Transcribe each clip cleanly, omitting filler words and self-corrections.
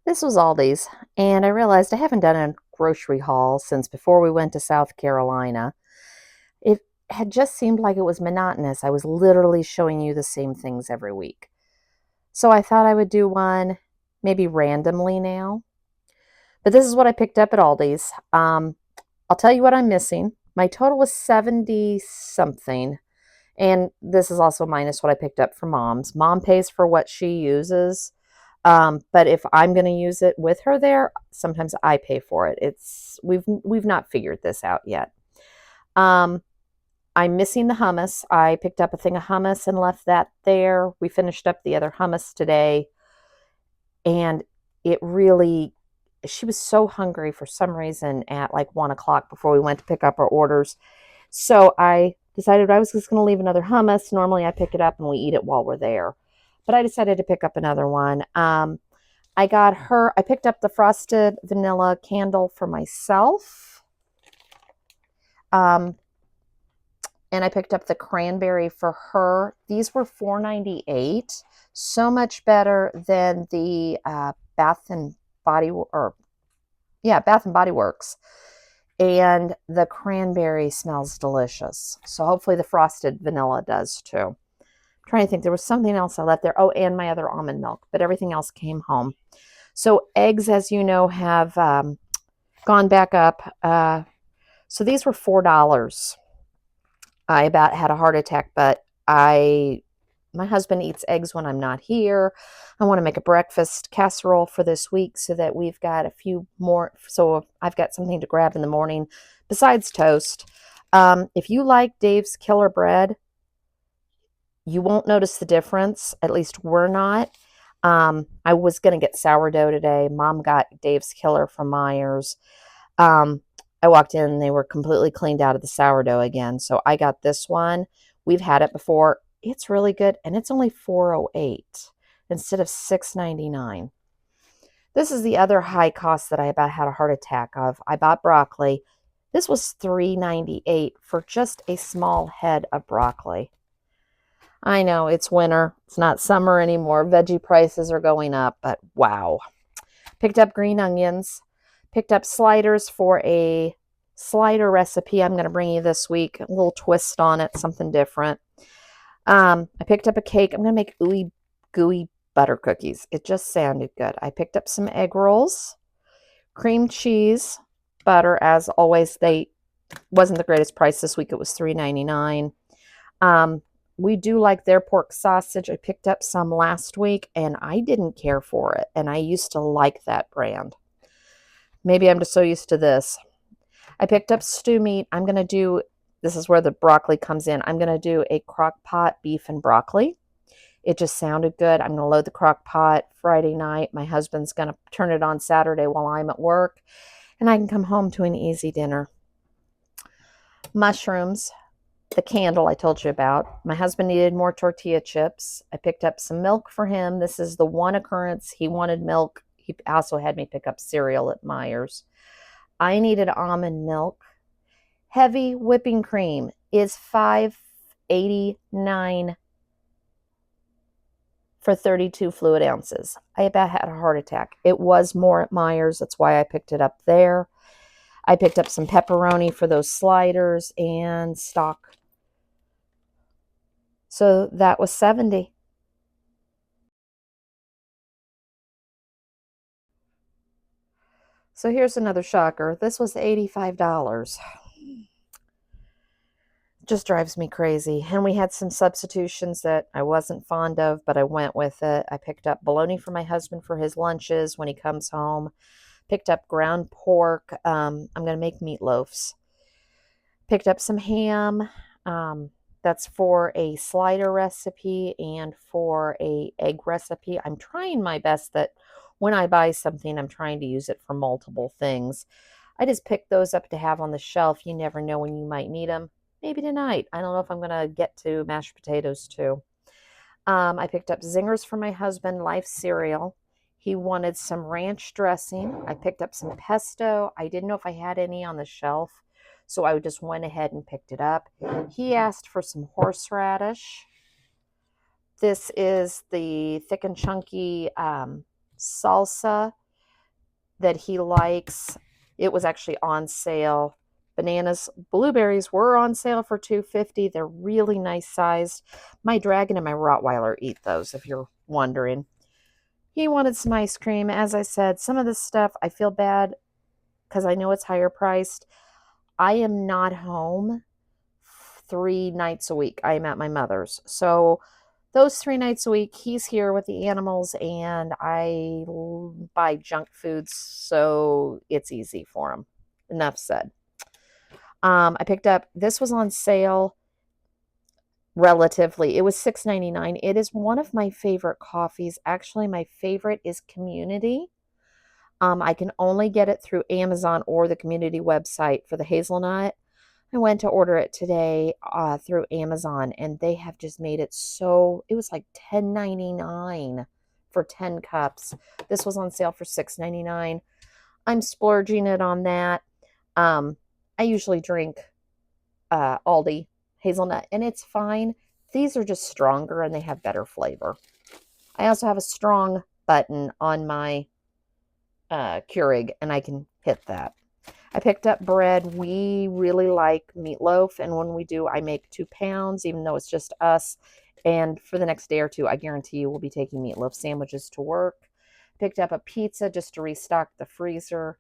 This was Aldi's, and I realized I haven't done a grocery haul since before we went to South Carolina. It had just seemed like it was monotonous. I was literally showing you the same things every week. So I thought I would do one maybe randomly now. But this is what I picked up at Aldi's. I'll tell you what I'm missing. My total was 70 something. And this is also minus what I picked up for mom's. Mom pays for what she uses. But if I'm going to use it with her there, sometimes I pay for it. We've not figured this out yet. Um, I'm missing the hummus. I picked up a thing of hummus and left that there. We finished up the other hummus today, and it really. She was so hungry for some reason at like 1 o'clock before we went to pick up our orders. So I decided I was just going to leave another hummus. Normally I pick it up and we eat it while we're there. But I decided to pick up another one. I picked up the frosted vanilla candle for myself. Um, and I picked up the cranberry for her. These were $4.98. So much better than the Bath and Body Works. And the cranberry smells delicious. So hopefully the frosted vanilla does too. I'm trying to think, there was something else I left there. Oh, and my other almond milk, but everything else came home. So eggs, as you know, have gone back up. So these were $4. I about had a heart attack, but my husband eats eggs when I'm not here. I want to make a breakfast casserole for this week so that we've got a few more. So I've got something to grab in the morning besides toast. If you like Dave's Killer Bread, you won't notice the difference. At least we're not. I was going to get sourdough today. Mom got Dave's Killer from Meijer's. Um, I walked in and they were completely cleaned out of the sourdough again. So I got this one. We've had it before. It's really good, and it's only $4.08 instead of $6.99. This is the other high cost that I about had a heart attack of. I bought broccoli. This was $3.98 for just a small head of broccoli. I know it's winter. It's not summer anymore. Veggie prices are going up, but wow. Picked up green onions. Picked up sliders for a slider recipe I'm going to bring you this week. A little twist on it, something different. I picked up a cake. I'm going to make ooey gooey butter cookies. It just sounded good. I picked up some egg rolls, cream cheese, butter. As always, they wasn't the greatest price this week. It was $3.99. We do like their pork sausage. I picked up some last week and I didn't care for it. And I used to like that brand. Maybe I'm just so used to this. I picked up stew meat. This is where the broccoli comes in. I'm going to do a crock pot beef and broccoli. It just sounded good. I'm going to load the crock pot Friday night. My husband's going to turn it on Saturday while I'm at work. And I can come home to an easy dinner. Mushrooms. The candle I told you about. My husband needed more tortilla chips. I picked up some milk for him. This is the one occurrence he wanted milk. He also had me pick up cereal at Meijer's. I needed almond milk. Heavy whipping cream is $5.89 for 32 fluid ounces. I about had a heart attack. It was more at Meijer's. That's why I picked it up there. I picked up some pepperoni for those sliders and stock. So that was 70. So here's another shocker. This was $85. Just drives me crazy. And we had some substitutions that I wasn't fond of, but I went with it. I picked up bologna for my husband for his lunches when he comes home. Picked up ground pork. I'm going to make meatloafs. Picked up some ham. That's for a slider recipe and for a egg recipe. I'm trying my best that when I buy something, I'm trying to use it for multiple things. I just picked those up to have on the shelf. You never know when you might need them. Maybe tonight. I don't know if I'm going to get to mashed potatoes too. I picked up zingers for my husband, Life cereal. He wanted some ranch dressing. I picked up some pesto. I didn't know if I had any on the shelf, so I just went ahead and picked it up. He asked for some horseradish. This is the thick and chunky salsa. that he likes. It was actually on sale. Bananas, blueberries were on sale for $2.50. They're really nice sized. My dragon and my Rottweiler eat those, if you're wondering. He wanted some ice cream. As I said, some of this stuff I feel bad because I know it's higher priced. I am not home 3 nights a week. I am at my mother's. So those 3 nights a week, he's here with the animals, and I buy junk foods, so it's easy for him. Enough said. I picked up, this was on sale relatively. It was $6.99. It is one of my favorite coffees. Actually, my favorite is Community. I can only get it through Amazon or the Community website for the hazelnut. I went to order it today through Amazon, and they have just made it so, it was like $10.99 for 10 cups. This was on sale for $6.99. I'm splurging it on that. I usually drink Aldi hazelnut, and it's fine. These are just stronger, and they have better flavor. I also have a strong button on my Keurig, and I can hit that. I picked up bread. We really like meatloaf, and when we do, I make 2 pounds, even though it's just us. And for the next day or two, I guarantee you we'll be taking meatloaf sandwiches to work. Picked up a pizza just to restock the freezer.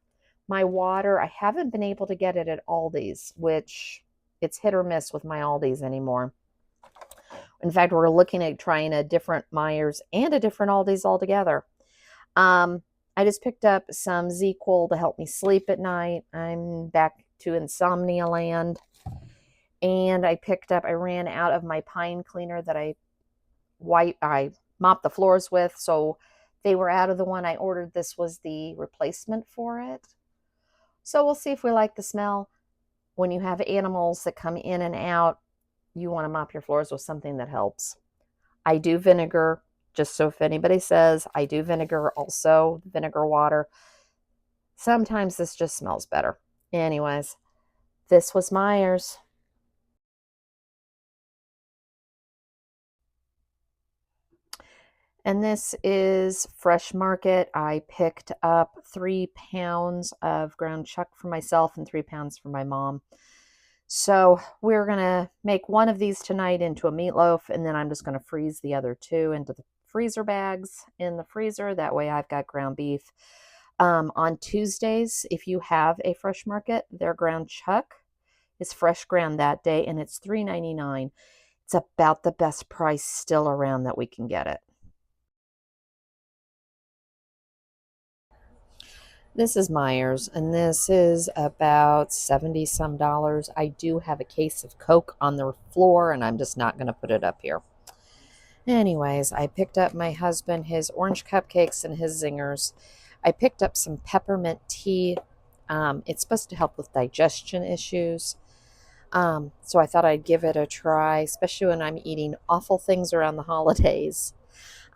My water, I haven't been able to get it at Aldi's, which it's hit or miss with my Aldi's anymore. In fact, we're looking at trying a different Meijers and a different Aldi's altogether. I just picked up some ZQL to help me sleep at night. I'm back to insomnia land. And I ran out of my pine cleaner that I mop the floors with. So they were out of the one I ordered. This was the replacement for it. So we'll see if we like the smell. When you have animals that come in and out, you want to mop your floors with something that helps. I do vinegar. Just so if anybody says, I do vinegar also, vinegar water. Sometimes this just smells better. Anyways, this was Meijer's. And this is Fresh Market. I picked up 3 pounds of ground chuck for myself and 3 pounds for my mom. So we're going to make one of these tonight into a meatloaf, and then I'm just going to freeze the other 2 into the freezer bags in the freezer. That way I've got ground beef. On Tuesdays, if you have a Fresh Market, their ground chuck is fresh ground that day, and it's $3.99. It's about the best price still around that we can get it. This is Meijer's, and this is about 70 some dollars. I do have a case of Coke on the floor, and I'm just not going to put it up here. Anyways, I picked up my husband his orange cupcakes and his zingers. I picked up some peppermint tea. It's supposed to help with digestion issues. So I thought I'd give it a try, especially when I'm eating awful things around the holidays.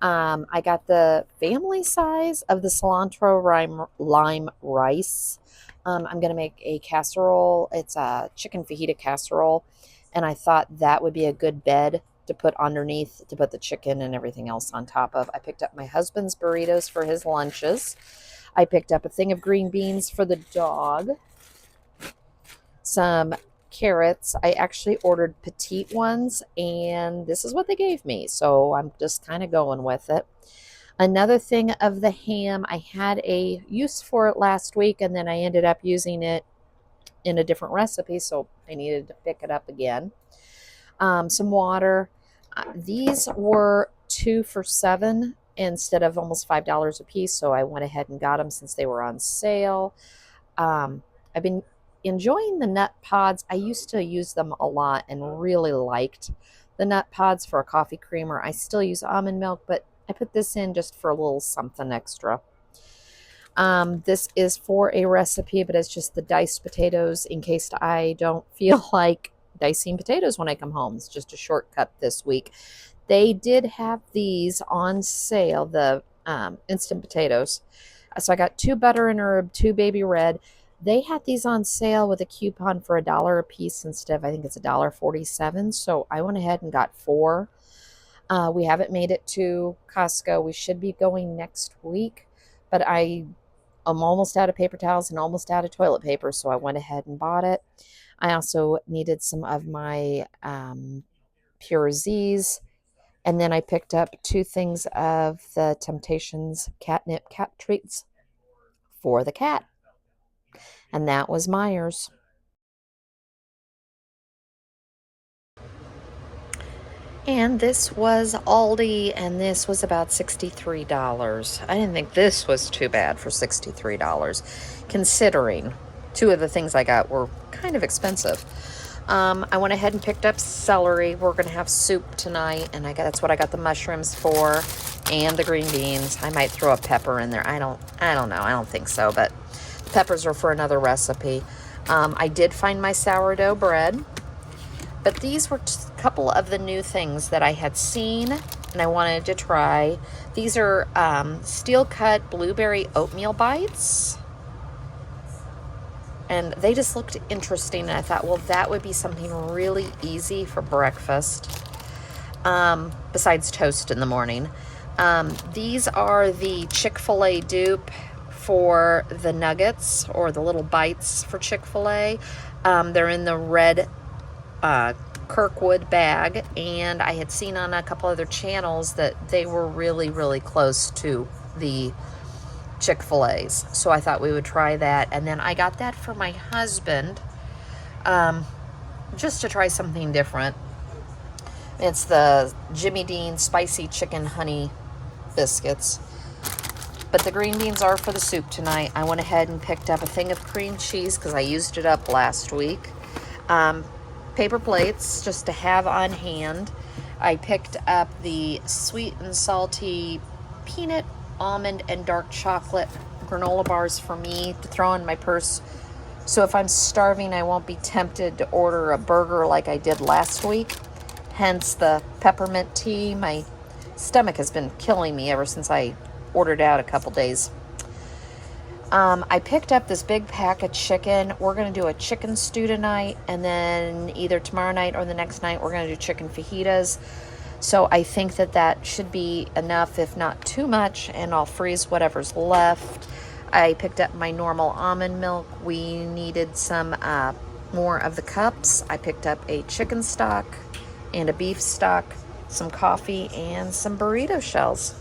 I got the family size of the cilantro lime rice. I'm going to make a casserole. It's a chicken fajita casserole. And I thought that would be a good bed to put underneath to put the chicken and everything else on top of. I picked up my husband's burritos for his lunches. I picked up a thing of green beans for the dog. Some carrots. I actually ordered petite ones, and this is what they gave me. So I'm just kind of going with it. Another thing of the ham, I had a use for it last week, and then I ended up using it in a different recipe, so I needed to pick it up again. Some water. These were 2 for $7 instead of almost $5 a piece, so I went ahead and got them since they were on sale. I've been enjoying the nut pods. I used to use them a lot and really liked the nut pods for a coffee creamer. I still use almond milk, but I put this in just for a little something extra. This is for a recipe, but it's just the diced potatoes in case I don't feel like dicing potatoes when I come home. It's just a shortcut this week. They did have these on sale, the instant potatoes. So I got 2 butter and herb, 2 baby red. They had these on sale with a coupon for $1 a piece instead of, I think it's $1.47. So I went ahead and got 4. We haven't made it to Costco. We should be going next week, but I I'm almost out of paper towels and almost out of toilet paper, so I went ahead and bought it. I also needed some of my Pure Z's, and then I picked up 2 things of the Temptations catnip cat treats for the cat, and that was Meijer's. And this was Aldi, and this was about $63. I didn't think this was too bad for $63, considering 2 of the things I got were kind of expensive. I went ahead and picked up celery. We're going to have soup tonight, and that's what I got the mushrooms for, and the green beans. I might throw a pepper in there. I don't know. I don't think so, but peppers are for another recipe. I did find my sourdough bread. But these were a couple of the new things that I had seen and I wanted to try. These are steel cut blueberry oatmeal bites. And they just looked interesting. And I thought, well, that would be something really easy for breakfast, besides toast in the morning. These are the Chick-fil-A dupe for the nuggets, or the little bites for Chick-fil-A. They're in the red Kirkwood bag, and I had seen on a couple other channels that they were really, really close to the Chick-fil-A's. So I thought we would try that. And then I got that for my husband, just to try something different. It's the Jimmy Dean Spicy Chicken Honey Biscuits. But the green beans are for the soup tonight. I went ahead and picked up a thing of cream cheese because I used it up last week. Paper plates just to have on hand. I picked up the sweet and salty peanut, almond, and dark chocolate granola bars for me to throw in my purse. So if I'm starving, I won't be tempted to order a burger like I did last week. Hence the peppermint tea. My stomach has been killing me ever since I ordered out a couple days. I picked up this big pack of chicken. We're going to do a chicken stew tonight, and then either tomorrow night or the next night we're going to do chicken fajitas. So I think that should be enough, if not too much, and I'll freeze whatever's left. I picked up my normal almond milk. We needed some more of the cups. I picked up a chicken stock and a beef stock, some coffee, and some burrito shells.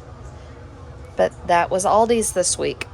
But that was Aldi's this week.